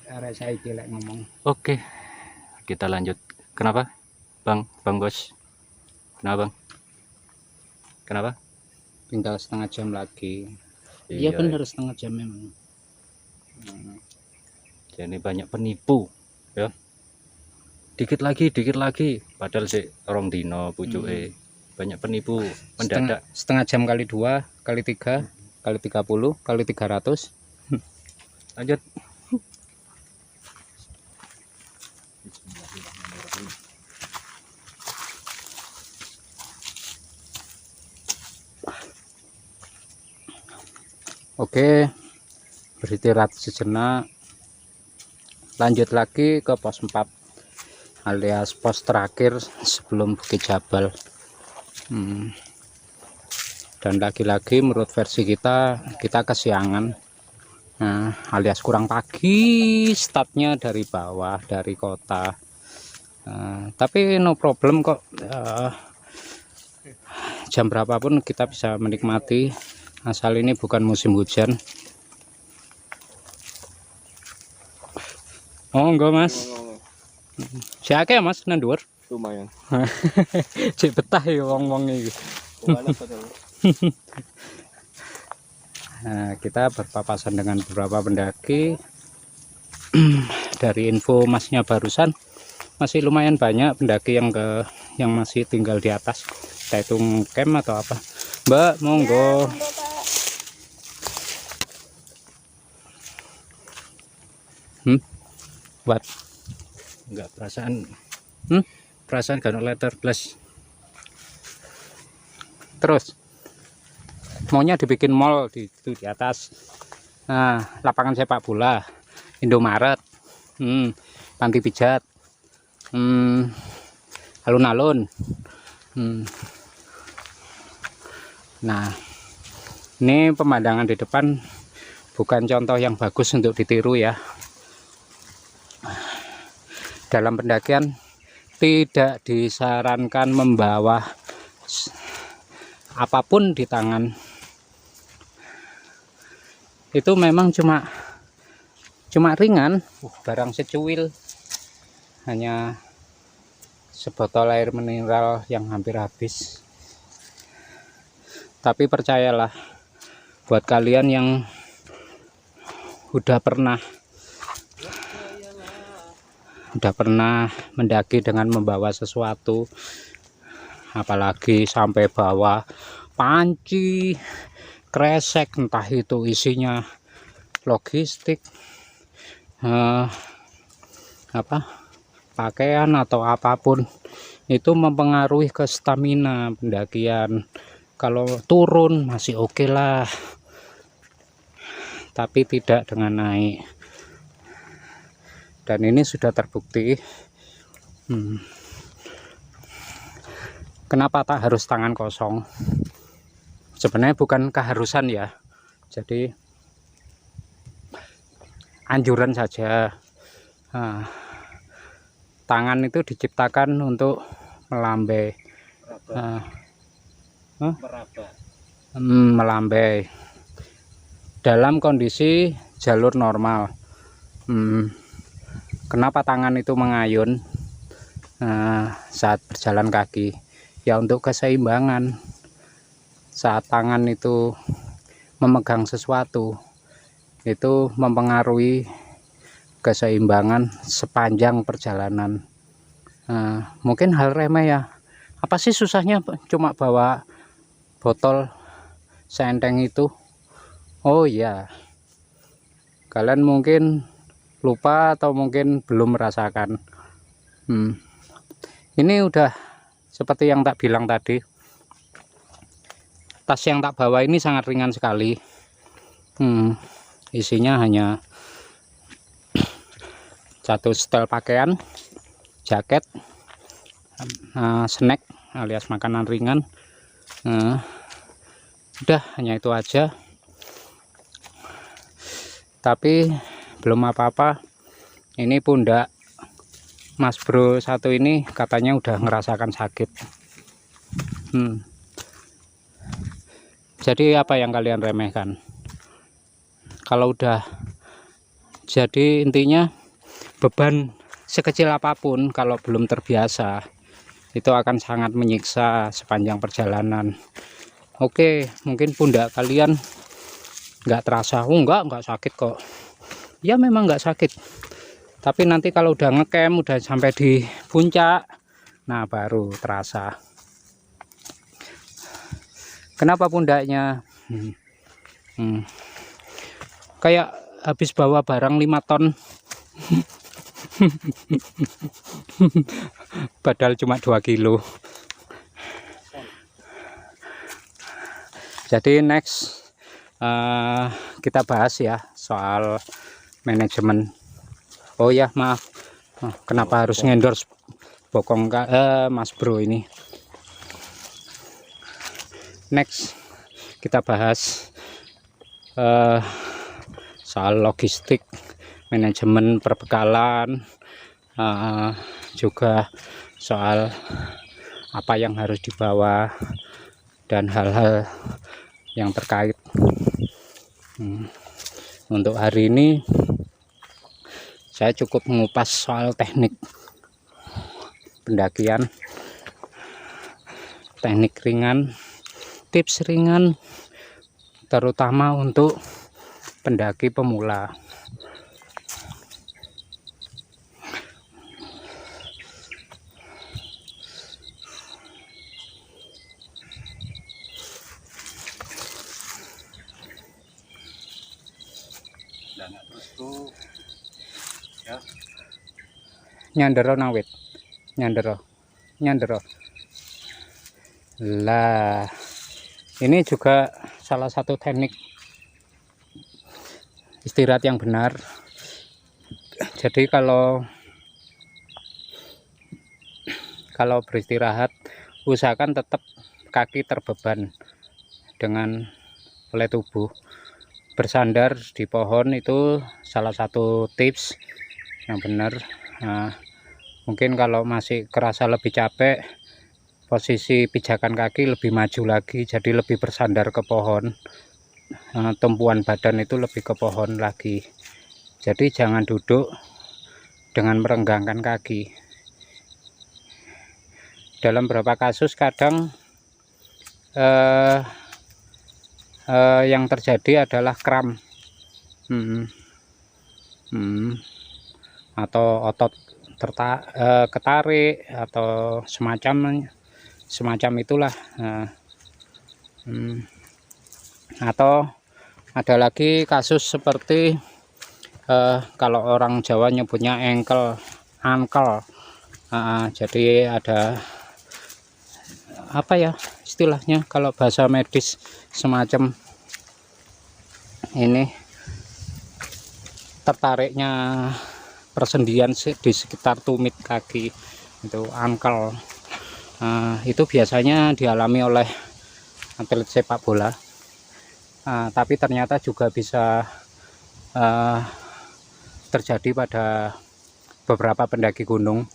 arek saiki lek ngomong. Oke, kita lanjut. Kenapa, Bang Bos? Kenapa, Bang? Kenapa? Tinggal setengah jam lagi. Iya bener, setengah jam memang. Jadi banyak penipu, ya. Dikit lagi, padahal sih orang dino pucuke. Banyak penipu mendadak. Setengah jam kali 2 kali 3 kali 30 kali 300. Lanjut. Oke, beristirahat sejenak, lanjut lagi ke pos 4 alias pos terakhir sebelum Bukit Jabal. Dan lagi-lagi menurut versi kita kesiangan, alias kurang pagi startnya dari bawah, dari kota. Tapi no problem kok, jam berapapun kita bisa menikmati asal ini bukan musim hujan. Oh enggak mas, siake ya mas nandur lumayan. cek betah ya wong-wong ini. Nah, kita berpapasan dengan beberapa pendaki. Dari info masnya barusan masih lumayan banyak pendaki yang masih tinggal di atas. Kita hitung camp atau apa, Mbak? Monggo. Buat Enggak perasaan. Perasaan kan letter plus. Terus maunya dibikin mall di atas. Nah, lapangan sepak bola, Indomaret, panti pijat, alun-alun. Nah, ini pemandangan di depan bukan contoh yang bagus untuk ditiru ya. Dalam pendakian tidak disarankan membawa apapun di tangan. Itu memang cuma ringan, barang secuil, hanya sebotol air mineral yang hampir habis. Tapi percayalah, buat kalian yang udah pernah mendaki dengan membawa sesuatu, apalagi sampai bawa panci, kresek, entah itu isinya logistik, pakaian atau apapun, itu mempengaruhi ke stamina pendakian. Kalau turun masih oke lah, tapi tidak dengan naik. Dan ini sudah terbukti. Kenapa tak harus tangan kosong? Sebenarnya bukan keharusan ya, jadi anjuran saja. Tangan itu diciptakan untuk melambai, melambai dalam kondisi jalur normal. Kenapa tangan itu mengayun saat berjalan kaki? Ya untuk keseimbangan. Saat tangan itu memegang sesuatu, itu mempengaruhi keseimbangan sepanjang perjalanan. Mungkin hal remeh ya. Apa sih susahnya cuma bawa botol seenteng itu? Oh iya, kalian mungkin lupa atau mungkin belum merasakan. Ini udah seperti yang tak bilang tadi, tas yang tak bawa ini sangat ringan sekali. Isinya hanya satu setel pakaian, jaket, snack alias makanan ringan. Udah, hanya itu aja. Tapi belum apa-apa, ini pundak Mas Bro satu ini katanya udah ngerasakan sakit. Jadi apa yang kalian remehkan? Kalau udah, jadi intinya beban sekecil apapun kalau belum terbiasa itu akan sangat menyiksa sepanjang perjalanan. Oke, mungkin pundak kalian nggak terasa, oh nggak sakit kok. Ya memang nggak sakit, tapi nanti kalau udah ngecamp, udah sampai di puncak, nah baru terasa. Kenapa pundaknya? Kayak habis bawa barang 5 ton. Padahal cuma 2 kilo. Jadi next kita bahas ya soal manajemen. Oh ya maaf, kenapa harus ngendorse bokong Mas Bro ini. Next kita bahas soal logistik, manajemen perbekalan, juga soal apa yang harus dibawa dan hal-hal yang terkait. Untuk hari ini saya cukup mengupas soal teknik pendakian, teknik ringan, tips ringan terutama untuk pendaki pemula. Nyandero nawit, nyandero. Lah, ini juga salah satu teknik istirahat yang benar. Jadi kalau beristirahat usahakan tetap kaki terbeban dengan oleh tubuh. Bersandar di pohon itu salah satu tips yang benar. Nah, mungkin kalau masih kerasa lebih capek, posisi pijakan kaki lebih maju lagi, jadi lebih bersandar ke pohon. Tumpuan badan itu lebih ke pohon lagi. Jadi jangan duduk dengan merenggangkan kaki. Dalam beberapa kasus kadang yang terjadi adalah kram, atau otot ketarik atau semacam itulah. Atau ada lagi kasus seperti kalau orang Jawa nyebutnya ankle. Jadi ada apa ya istilahnya kalau bahasa medis, semacam ini tertariknya persendian di sekitar tumit kaki, itu ankle. Itu biasanya dialami oleh atlet sepak bola, tapi ternyata juga bisa terjadi pada beberapa pendaki gunung.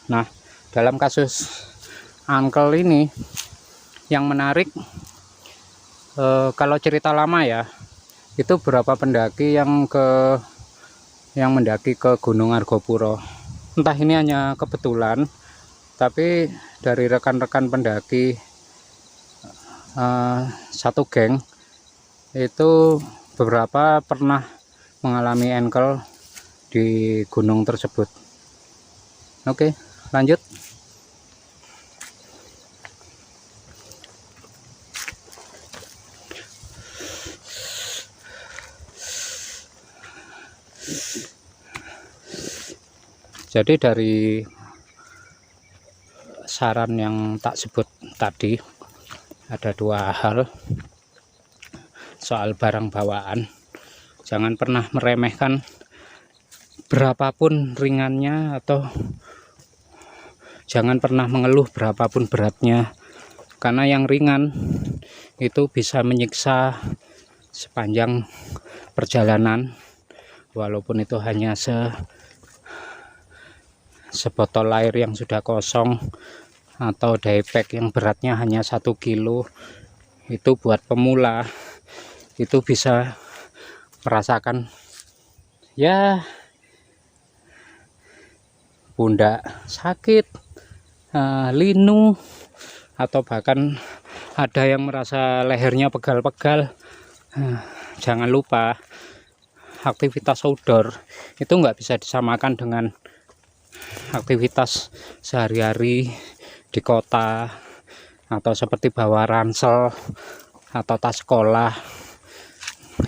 Nah, dalam kasus ankle ini yang menarik, kalau cerita lama ya, itu berapa pendaki yang mendaki ke Gunung Argopuro. Entah ini hanya kebetulan, tapi dari rekan-rekan pendaki satu geng itu beberapa pernah mengalami ankle di gunung tersebut. Oke, lanjut. Jadi dari saran yang tak sebut tadi, ada 2 hal soal barang bawaan. Jangan pernah meremehkan berapapun ringannya, atau jangan pernah mengeluh berapapun beratnya, karena yang ringan itu bisa menyiksa sepanjang perjalanan, walaupun itu hanya sebotol air yang sudah kosong, atau daypack yang beratnya hanya 1 kilo. Itu buat pemula itu bisa merasakan ya pundak sakit, linu, atau bahkan ada yang merasa lehernya pegal-pegal. Jangan lupa aktivitas outdoor itu nggak bisa disamakan dengan aktivitas sehari-hari di kota, atau seperti bawa ransel atau tas sekolah.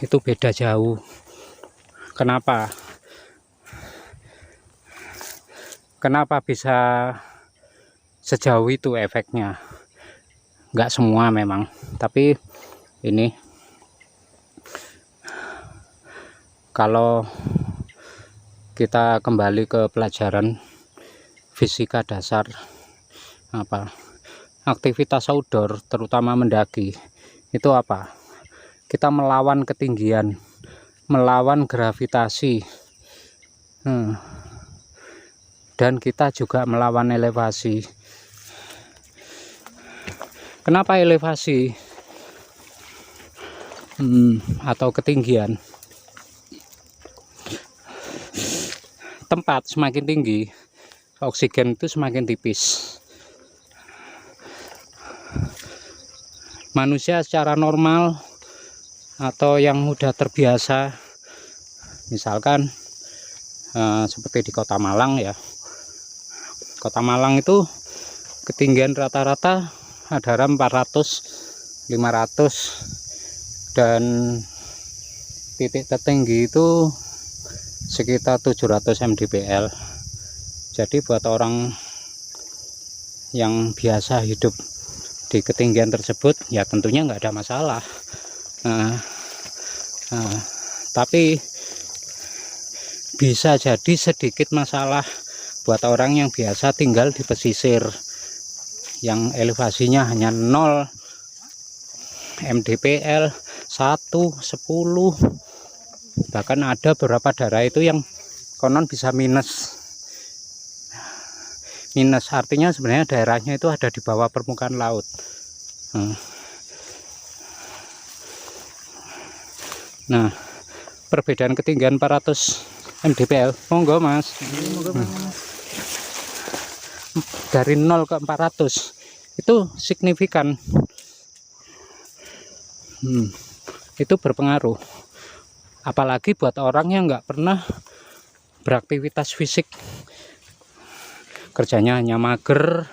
Itu beda jauh. Kenapa? Kenapa bisa sejauh itu efeknya? Nggak semua memang, tapi ini kalau kita kembali ke pelajaran fisika dasar, aktivitas outdoor terutama mendaki itu apa? Kita melawan ketinggian, melawan gravitasi, dan kita juga melawan elevasi. Kenapa elevasi atau ketinggian? Tempat semakin tinggi, oksigen itu semakin tipis. Manusia secara normal atau yang mudah terbiasa, misalkan seperti di Kota Malang ya. Kota Malang itu ketinggian rata-rata ada 400, 500, dan titik tertinggi itu sekitar 700 mdpl. Jadi buat orang yang biasa hidup di ketinggian tersebut ya tentunya nggak ada masalah. Tapi bisa jadi sedikit masalah buat orang yang biasa tinggal di pesisir yang elevasinya hanya 0 mdpl, 1, 10, bahkan ada beberapa daerah itu yang konon bisa minus. Artinya sebenarnya daerahnya itu ada di bawah permukaan laut. Nah, perbedaan ketinggian 400 mdpl, monggo mas. Dari 0 ke 400 itu signifikan. Itu berpengaruh. Apalagi buat orang yang nggak pernah beraktivitas fisik, kerjanya hanya mager,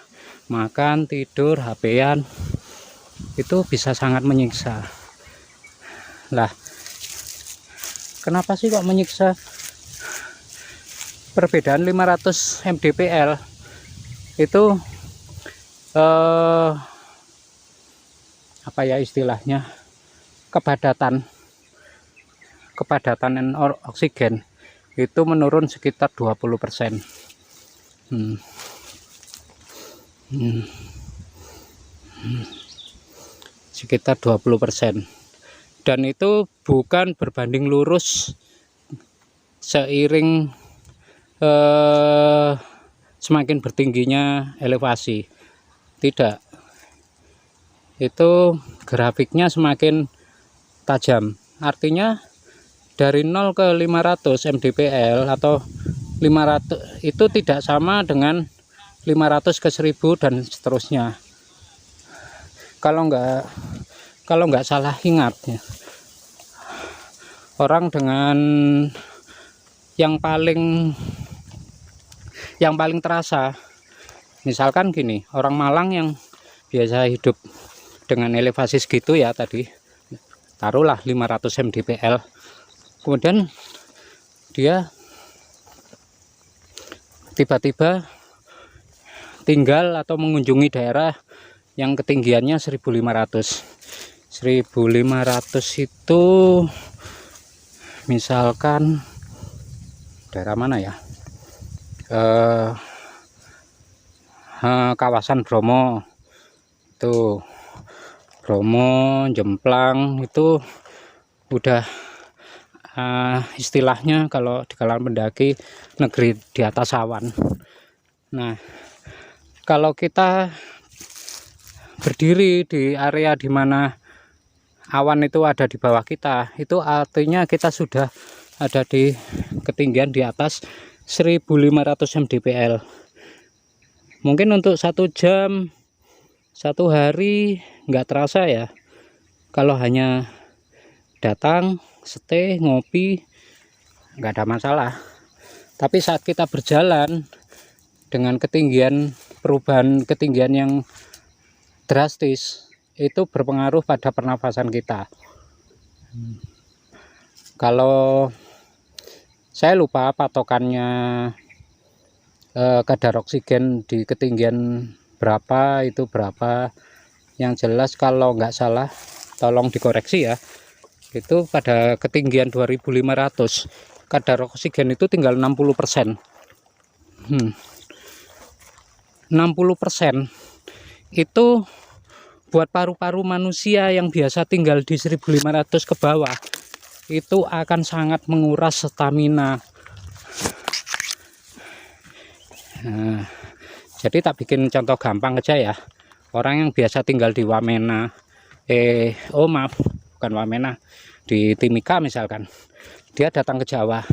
makan, tidur, HP-an, itu bisa sangat menyiksa. Lah, kenapa sih kok menyiksa? Perbedaan 500 mdpl itu apa ya istilahnya, kepadatan oksigen itu menurun sekitar 20%. Sekitar 20%. Dan itu bukan berbanding lurus seiring semakin bertingginya elevasi. Tidak. Itu grafiknya semakin tajam. Artinya dari 0 ke 500 mdpl atau 500 itu tidak sama dengan 500 ke 1000 dan seterusnya. Kalau nggak salah ingat ya, orang dengan yang paling terasa, misalkan gini, orang Malang yang biasa hidup dengan elevasi segitu ya, tadi taruhlah 500 mdpl, kemudian dia tiba-tiba tinggal atau mengunjungi daerah yang ketinggiannya 1500 itu misalkan daerah mana ya, kawasan Bromo, itu Bromo, Jemplang, itu udah istilahnya kalau di kalangan pendaki negeri di atas awan. Nah, kalau kita berdiri di area di mana awan itu ada di bawah kita, itu artinya kita sudah ada di ketinggian di atas 1500 mdpl. Mungkin untuk 1 jam, 1 hari nggak terasa ya, kalau hanya datang, stay, ngopi, nggak ada masalah. Tapi saat kita berjalan dengan ketinggian, perubahan ketinggian yang drastis, itu berpengaruh pada pernafasan kita. Kalau saya lupa patokannya, kadar oksigen di ketinggian berapa, itu berapa. Yang jelas kalau nggak salah, tolong dikoreksi ya, itu pada ketinggian 2500 kadar oksigen itu tinggal 60%. 60% itu buat paru-paru manusia yang biasa tinggal di 1500 ke bawah, itu akan sangat menguras stamina. Nah, jadi tak bikin contoh gampang aja ya. Orang yang biasa tinggal di Wamena, maaf, bukan Wamena, di Timika misalkan, dia datang ke Jawa,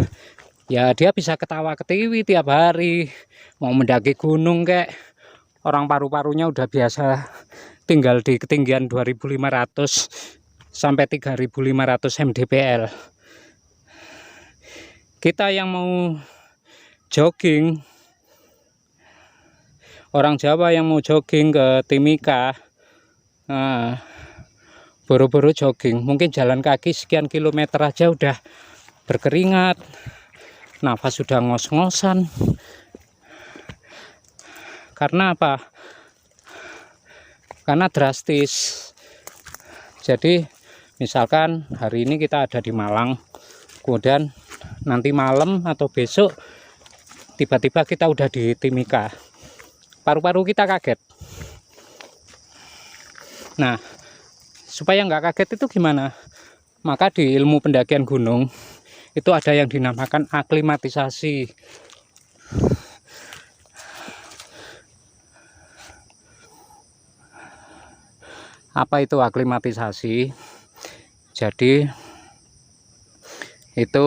ya dia bisa ketawa ketiwi tiap hari, mau mendaki gunung kek, orang paru-parunya udah biasa tinggal di ketinggian 2500 sampai 3500 mdpl. Kita yang mau jogging, orang Jawa yang mau jogging ke Timika, boro-boro jogging, mungkin jalan kaki sekian kilometer aja udah berkeringat, nafas sudah ngos-ngosan. Karena apa? Karena drastis. Jadi misalkan hari ini kita ada di Malang, kemudian nanti malam atau besok tiba-tiba kita udah di Timika, paru-paru kita kaget. Nah, supaya nggak kaget itu gimana? Maka di ilmu pendakian gunung itu ada yang dinamakan aklimatisasi. Apa itu aklimatisasi? Jadi itu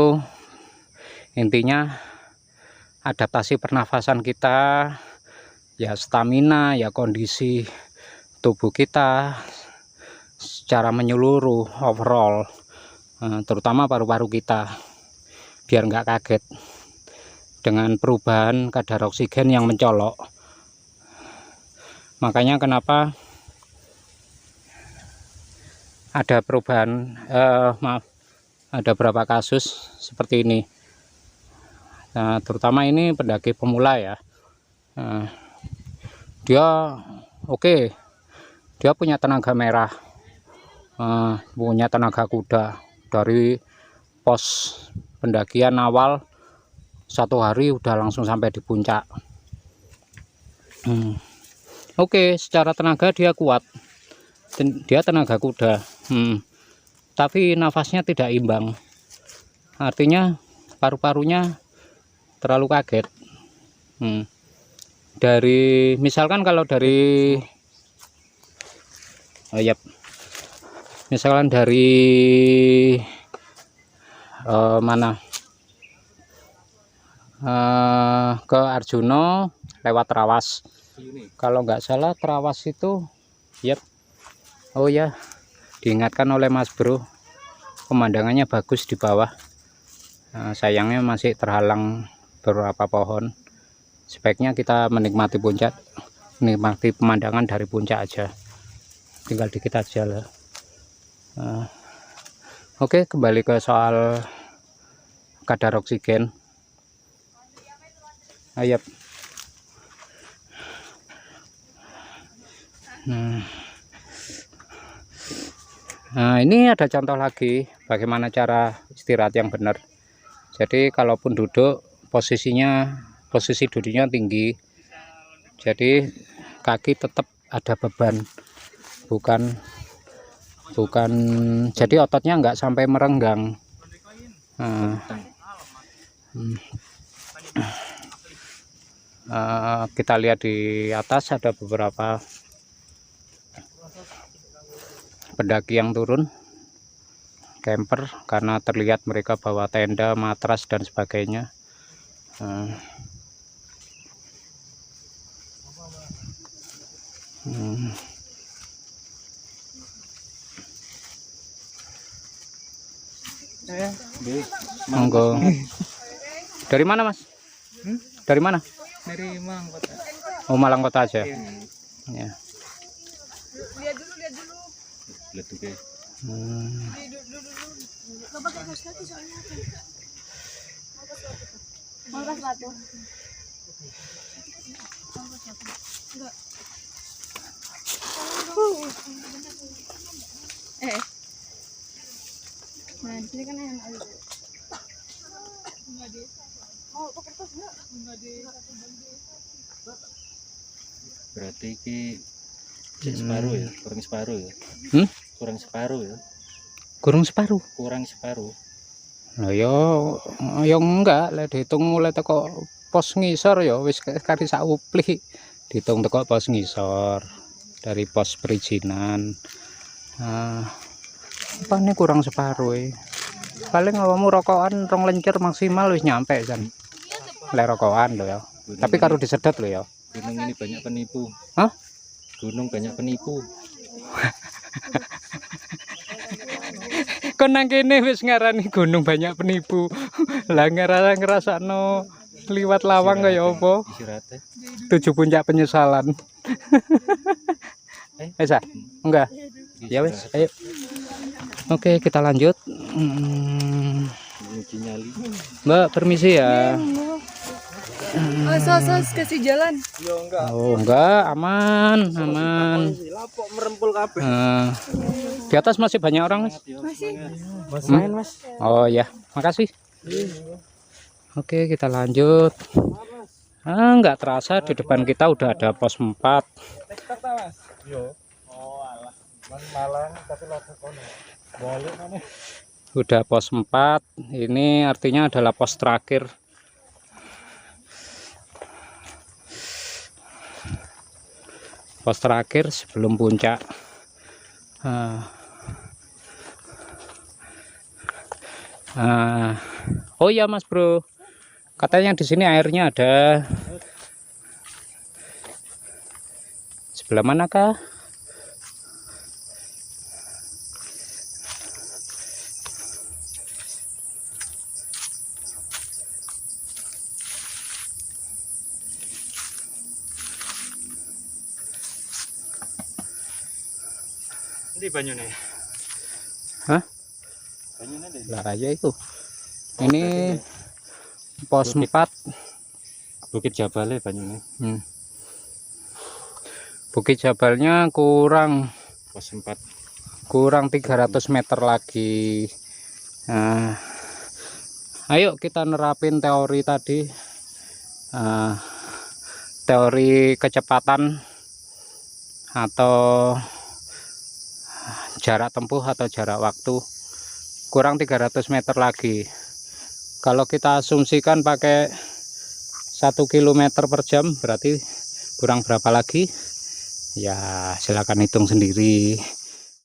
intinya adaptasi pernafasan kita, ya stamina, ya kondisi tubuh kita secara menyeluruh overall, terutama paru-paru kita, biar nggak kaget dengan perubahan kadar oksigen yang mencolok. Makanya kenapa ada perubahan, ada beberapa kasus seperti ini. Nah, terutama ini pendaki pemula ya. Dia oke, dia punya tenaga merah, punya tenaga kuda. Dari pos pendakian awal 1 hari udah langsung sampai di puncak. Oke, secara tenaga dia kuat, dia tenaga kuda, tapi nafasnya tidak imbang, artinya paru-parunya terlalu kaget. Dari misalkan kalau dari misalkan dari mana ke Arjuna lewat Trawas, kalau nggak salah Trawas itu oh ya, diingatkan oleh Mas Bro, pemandangannya bagus di bawah. Sayangnya masih terhalang beberapa pohon. Sebaiknya kita menikmati puncak, menikmati pemandangan dari puncak aja, tinggal dikit aja lah. Oke, kembali ke soal kadar oksigen. Nah, ini ada contoh lagi bagaimana cara istirahat yang benar. Jadi kalaupun duduk, posisi duduknya tinggi, jadi kaki tetap ada beban, bukan jadi ototnya nggak sampai merenggang. Kita lihat di atas ada beberapa pendaki yang turun. camper karena terlihat mereka bawa tenda, matras dan sebagainya. Monggo. Dari mana Mas? Dari mana? Dari Malang Kota. Oh, Malang Kota aja. Iya. Ya. Lihat dulu. Lihat tuh guys. Coba kayak kaos kaki soalnya apa? Mangkas batu. Enggak. Nah, di sini kan enak aja. Enggak deh. Oh, kok kertas enggak? Enggak deh. Berarti ki separuh ya, kurang separuh ya. Kurang separuh ya. Kurang separuh. Kurang separuh. Nah, yo enggak, lek dihitung mulai teko pos ngisor ya wis kari sak upli. Dihitung teko pos ngisor dari pos perizinan. Apa nih kurang separuh paling awamu rokokan 2 lencer maksimal wis nyampe kan. Lek rokokan lho ya. Tapi karo disedot lho ya. Gunung ini banyak penipu. Hah? Gunung banyak penipu. Kon nang kene wis ngarani gunung banyak penipu. Lah ngrasakno liwat lawang kaya apa? Istirahatnya. 7 puncak penyesalan. Esa? Enggak. Ya wis, ayo. Oke, kita lanjut. Menuju nyali. Mbak, permisi ya. Oh, sos kasih jalan. Oh, enggak, aman. Lapok merempul kabeh. Di atas masih banyak orang, Mas. Masih. Mas main, Mas. Oh ya, makasih. Oke, kita lanjut. Enggak terasa di depan kita udah ada pos 4. TikTok ta, Mas? Yo. Oh, alah. Malang tapi lagi kono. Balik mana? Udah pos 4. Ini artinya adalah pos terakhir. Pos terakhir sebelum puncak. Oh ya Mas Bro, katanya di sini airnya ada. Sebelah manakah? Ini banyune. Hah? Banyune deh. Lah aja itu. Ini pos 4. Bukit Jabale banyune. Bukit Jabalnya kurang Pos 4. 300 meter lagi. Nah, ayo kita nerapin teori tadi. Teori kecepatan atau jarak tempuh atau jarak waktu. Kurang 300 meter lagi. Kalau kita asumsikan pakai 1 km per jam berarti kurang berapa lagi? Ya silakan hitung sendiri.